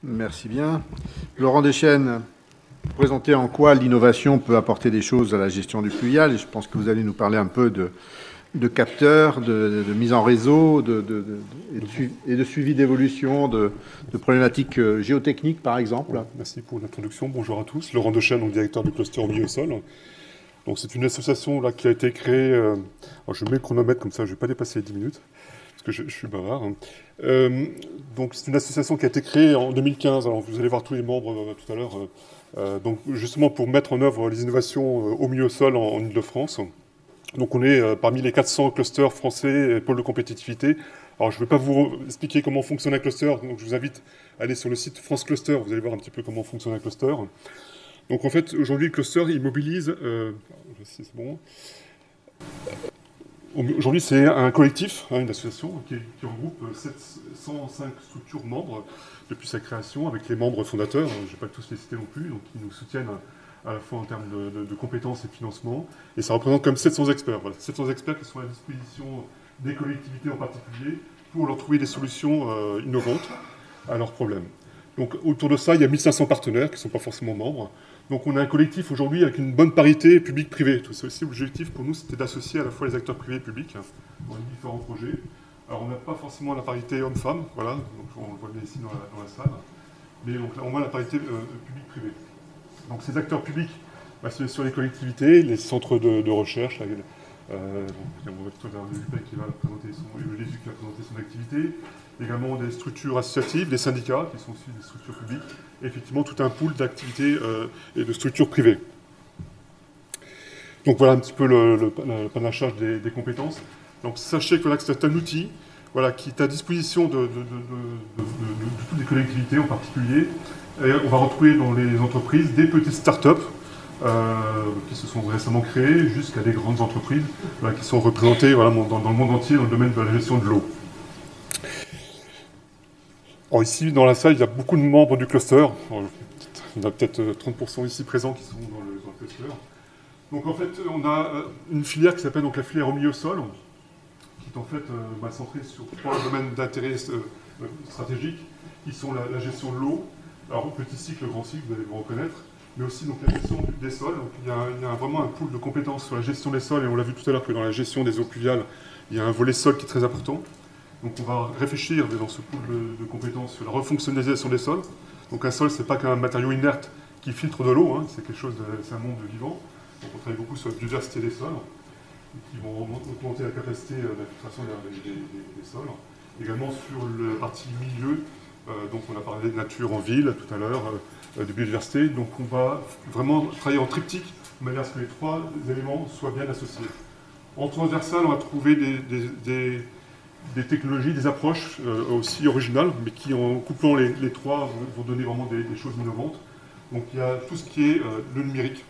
Merci bien. Laurent Deschênes, présenter en quoi l'innovation peut apporter des choses à la gestion du fluvial. Et je pense que vous allez nous parler un peu de capteurs, de mise en réseau, et de suivi d'évolution, de problématiques géotechniques, par exemple. Ouais, merci pour l'introduction. Bonjour à tous. Laurent Deschênes, donc directeur du cluster au milieu au sol. Donc c'est une association là, qui a été créée. Alors je mets le chronomètre comme ça, je ne vais pas dépasser les 10 minutes, parce que je suis bavard. Donc c'est une association qui a été créée en 2015. Alors vous allez voir tous les membres tout à l'heure. Donc justement pour mettre en œuvre les innovations au milieu au sol en Ile-de-France. Donc on est parmi les 400 clusters français et pôles de compétitivité. Alors je ne vais pas vous expliquer comment fonctionne un cluster, donc je vous invite à aller sur le site France Cluster, vous allez voir un petit peu comment fonctionne un cluster. Donc en fait, aujourd'hui, le cluster, il mobilise... c'est bon. Aujourd'hui, c'est un collectif, une association, qui regroupe 705 structures membres depuis sa création, avec les membres fondateurs, je ne vais pas tous les citer non plus, donc qui nous soutiennent à la fois en termes de compétences et de financement. Et ça représente comme 700 experts. Voilà, 700 experts qui sont à la disposition des collectivités en particulier pour leur trouver des solutions innovantes à leurs problèmes. Donc autour de ça, il y a 1500 partenaires qui ne sont pas forcément membres. Donc on a un collectif aujourd'hui avec une bonne parité public-privé. C'est aussi l'objectif pour nous, c'était d'associer à la fois les acteurs privés et publics dans les différents projets. Alors on n'a pas forcément la parité homme-femme, voilà, donc on le voit bien ici dans la salle, mais donc, on voit la parité public-privé. Donc ces acteurs publics, c'est sur les collectivités, les centres de recherche, il y a Lupin qui va présenter Jésus qui va présenter son activité, également des structures associatives, des syndicats qui sont aussi des structures publiques, et effectivement tout un pool d'activités et de structures privées. Donc voilà un petit peu le panachage des compétences. Donc sachez que, voilà, que c'est un outil, voilà, qui est à disposition de toutes les collectivités en particulier. Et on va retrouver dans les entreprises des petites start-up qui se sont récemment créées jusqu'à des grandes entreprises, voilà, qui sont représentées, voilà, dans le monde entier dans le domaine de la gestion de l'eau. Alors ici, dans la salle, il y a beaucoup de membres du cluster. Il y en a peut-être 30% ici présents qui sont dans le cluster. Donc en fait, on a une filière qui s'appelle donc la filière au milieu au sol, qui est en fait centrée sur 3 domaines d'intérêt stratégique, qui sont la gestion de l'eau, alors petit cycle, grand cycle, vous allez vous reconnaître, mais aussi donc, la gestion des sols. Donc, il y a vraiment un pool de compétences sur la gestion des sols, et on l'a vu tout à l'heure que dans la gestion des eaux pluviales, il y a un volet sol qui est très important. Donc on va réfléchir dans ce pool de compétences sur la refonctionnalisation des sols. Donc un sol, ce n'est pas qu'un matériau inerte qui filtre de l'eau, c'est quelque chose, c'est un monde vivant. Donc on travaille beaucoup sur la biodiversité des sols, qui vont augmenter la capacité d'infiltration des sols. Également sur la partie milieu, donc on a parlé de nature en ville tout à l'heure, de biodiversité. Donc on va vraiment travailler en triptyque, de manière à ce que les 3 éléments soient bien associés. En transversal, on va trouver des technologies, des approches aussi originales, mais qui, en couplant les 3, vont donner vraiment des choses innovantes. Donc il y a tout ce qui est le numérique.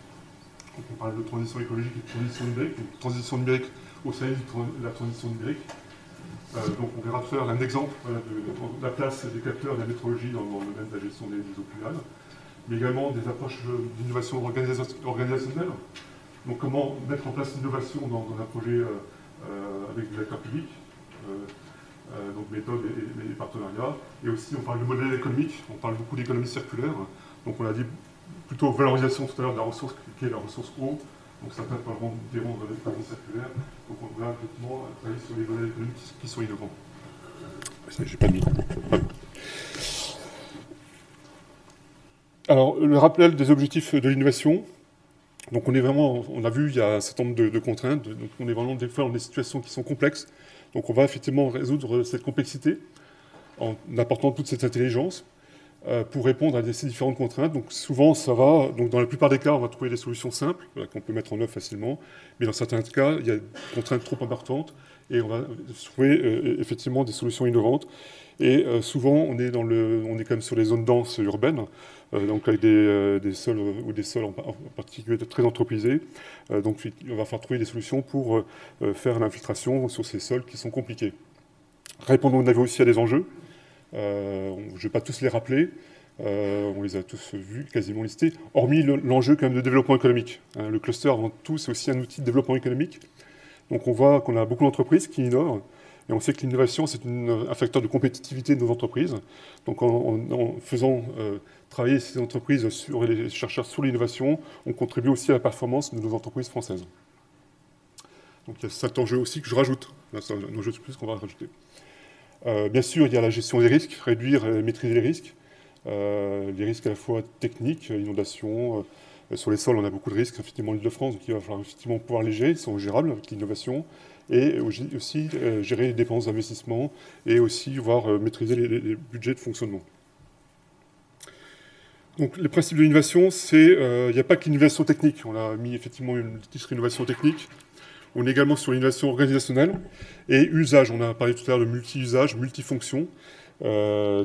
Donc, on parle de transition écologique et de transition numérique. Donc, transition numérique au sein de la transition numérique. Donc on verra tout à l'heure un exemple, voilà, de la place des capteurs et de la métrologie dans le domaine de la gestion des eaux pluviales. Mais également des approches d'innovation organisationnelle. Donc comment mettre en place l'innovation dans un projet avec des acteurs publics. Donc méthode et partenariat. Et aussi, on parle de modèle économique, on parle beaucoup d'économie circulaire. Donc on a dit plutôt valorisation tout à l'heure de la ressource qui est la ressource eau. Donc certains parleront de l'économie circulaire. Donc on va effectivement travailler sur les modèles économiques qui sont innovants. J'ai pas de micro. Alors le rappel des objectifs de l'innovation. Donc on est vraiment, on a vu, il y a un certain nombre de contraintes. Donc on est vraiment des fois dans des situations qui sont complexes. Donc on va effectivement résoudre cette complexité en apportant toute cette intelligence pour répondre à ces différentes contraintes. Donc souvent, ça va, donc dans la plupart des cas, on va trouver des solutions simples qu'on peut mettre en œuvre facilement, mais dans certains cas, il y a des contraintes trop importantes et on va trouver effectivement des solutions innovantes. Et souvent, on est quand même sur les zones denses urbaines, donc avec des sols ou des sols en particulier très anthropisés. Donc on va falloir trouver des solutions pour faire l'infiltration sur ces sols qui sont compliqués. Répondons aussi à des enjeux. Je ne vais pas tous les rappeler. On les a tous vus, quasiment listés, hormis l'enjeu quand même de développement économique. Le cluster, avant tout, c'est aussi un outil de développement économique. Donc on voit qu'on a beaucoup d'entreprises qui innovent, Et on sait que l'innovation, c'est un facteur de compétitivité de nos entreprises. Donc en faisant travailler ces entreprises, les chercheurs sur l'innovation, on contribue aussi à la performance de nos entreprises françaises. Donc il y a cet enjeu aussi que je rajoute. Là, c'est un enjeu de plus qu'on va rajouter. Bien sûr, il y a la gestion des risques, réduire et maîtriser les risques. Les risques à la fois techniques, inondations, sur les sols, on a beaucoup de risques, effectivement, en Île-de-France, donc il va falloir effectivement pouvoir les gérer, ils sont gérables avec l'innovation, et aussi gérer les dépenses d'investissement, et aussi voir maîtriser les budgets de fonctionnement. Donc les principes de l'innovation, c'est, il n'y a pas que l'innovation technique, on a mis effectivement une petite innovation technique, on est également sur l'innovation organisationnelle, et usage, on a parlé tout à l'heure de multi-usage, multifonction. Là,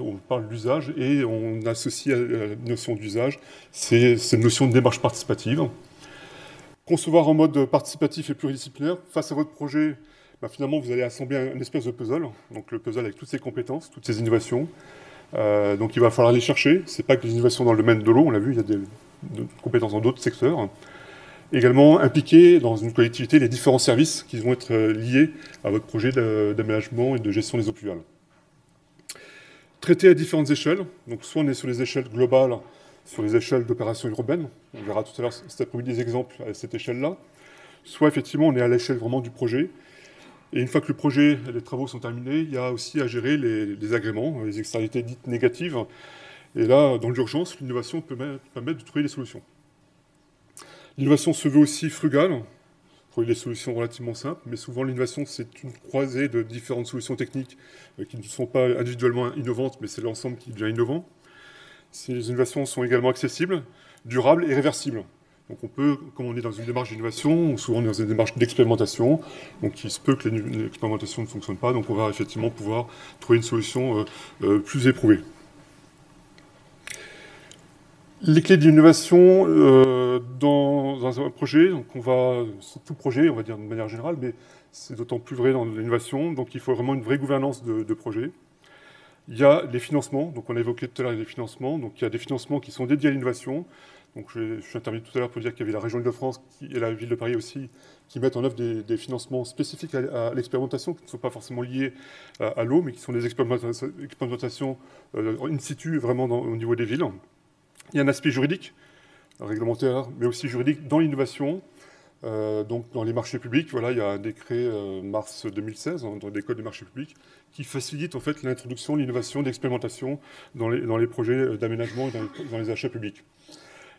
on parle d'usage et on associe à la notion d'usage cette notion de démarche participative. Concevoir en mode participatif et pluridisciplinaire. Face à votre projet, finalement, vous allez assembler une espèce de puzzle. Donc le puzzle avec toutes ces compétences, toutes ces innovations. Donc il va falloir les chercher. Ce n'est pas que les innovations dans le domaine de l'eau, on l'a vu, il y a des compétences dans d'autres secteurs. Également impliquer dans une collectivité les différents services qui vont être liés à votre projet d'aménagement et de gestion des eaux pluviales. Traiter à différentes échelles, donc soit on est sur les échelles globales, sur les échelles d'opérations urbaines, on verra tout à l'heure cet après-midi des exemples à cette échelle-là, soit effectivement on est à l'échelle vraiment du projet, et une fois que le projet et les travaux sont terminés, il y a aussi à gérer les agréments, les externalités dites négatives, et là, dans l'urgence, l'innovation peut permettre de trouver des solutions. L'innovation se veut aussi frugale, trouver des solutions relativement simples, mais souvent l'innovation c'est une croisée de différentes solutions techniques qui ne sont pas individuellement innovantes, mais c'est l'ensemble qui devient innovant. Ces innovations sont également accessibles, durables et réversibles. Donc on peut, comme on est dans une démarche d'innovation, souvent dans une démarche d'expérimentation, donc il se peut que l'expérimentation ne fonctionne pas, donc on va effectivement pouvoir trouver une solution plus éprouvée. Les clés de l'innovation dans un projet, donc c'est tout projet, on va dire de manière générale, mais c'est d'autant plus vrai dans l'innovation, donc il faut vraiment une vraie gouvernance de projet. Il y a les financements, donc on a évoqué tout à l'heure les financements, donc il y a des financements qui sont dédiés à l'innovation. Donc je suis intervenu tout à l'heure pour dire qu'il y avait la région Île-de-France et la ville de Paris aussi qui mettent en œuvre des financements spécifiques à l'expérimentation, qui ne sont pas forcément liés à l'eau, mais qui sont des expérimentations in situ, vraiment au niveau des villes. Il y a un aspect juridique, réglementaire, mais aussi juridique dans l'innovation. Donc dans les marchés publics, voilà, il y a un décret mars 2016 dans les codes des marchés publics qui facilite en fait l'introduction, l'innovation, l'expérimentation dans les projets d'aménagement et dans les achats publics.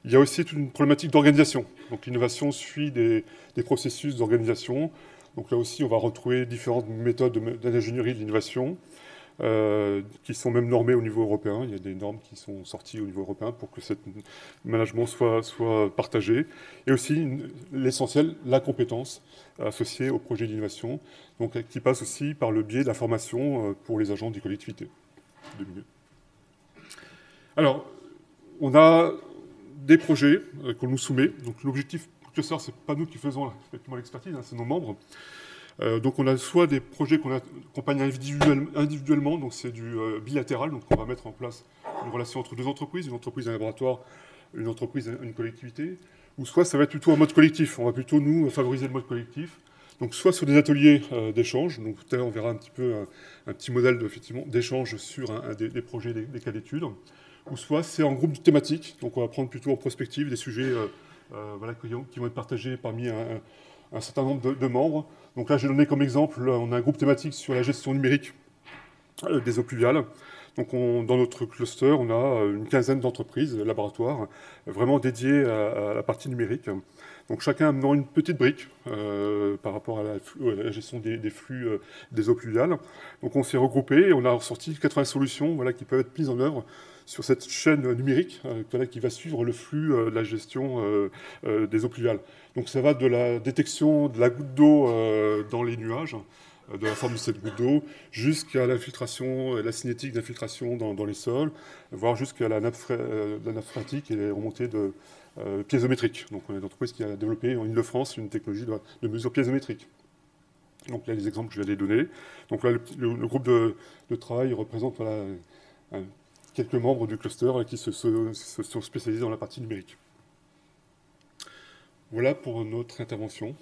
Il y a aussi toute une problématique d'organisation. Donc l'innovation suit des processus d'organisation. Donc là aussi, on va retrouver différentes méthodes d'ingénierie de l'innovation. Qui sont même normées au niveau européen. Il y a des normes qui sont sorties au niveau européen pour que ce management soit partagé. Et aussi, l'essentiel, la compétence associée au projet d'innovation, donc qui passe aussi par le biais de la formation pour les agents des collectivités. Alors, on a des projets qu'on nous soumet. Donc l'objectif cluster, ce n'est pas nous qui faisons effectivement l'expertise, hein, c'est nos membres. Donc on a soit des projets qu'on accompagne individuellement, donc c'est du bilatéral, donc on va mettre en place une relation entre deux entreprises, une entreprise et un laboratoire, une entreprise et une collectivité, ou soit ça va être plutôt en mode collectif, on va plutôt nous favoriser le mode collectif, donc soit sur des ateliers d'échange, donc tout à l'heure on verra un petit peu un petit modèle d'échange sur des projets, des cas d'études, ou soit c'est en groupe thématique, donc on va prendre plutôt en prospective des sujets voilà, qui vont être partagés parmi un certain nombre de membres. Donc là, j'ai donné comme exemple, on a un groupe thématique sur la gestion numérique des eaux pluviales. Donc dans notre cluster, on a une quinzaine d'entreprises, laboratoires, vraiment dédiés à la partie numérique. Donc chacun amenant une petite brique par rapport à la gestion des flux des eaux pluviales. Donc on s'est regroupé et on a ressorti 80 solutions voilà, qui peuvent être mises en œuvre sur cette chaîne numérique qui va suivre le flux de la gestion des eaux pluviales. Donc ça va de la détection de la goutte d'eau dans les nuages, de la forme de cette goutte d'eau, jusqu'à l'infiltration, la cinétique d'infiltration dans les sols, voire jusqu'à la nappe phréatique et les remontées piézométriques. Donc on est une entreprise qui a développé en Île-de-France une technologie de mesure piézométrique. Donc là, les exemples que je viens de donner. Donc là, le groupe de travail représente voilà, quelques membres du cluster qui se sont spécialisés dans la partie numérique. Voilà pour notre intervention.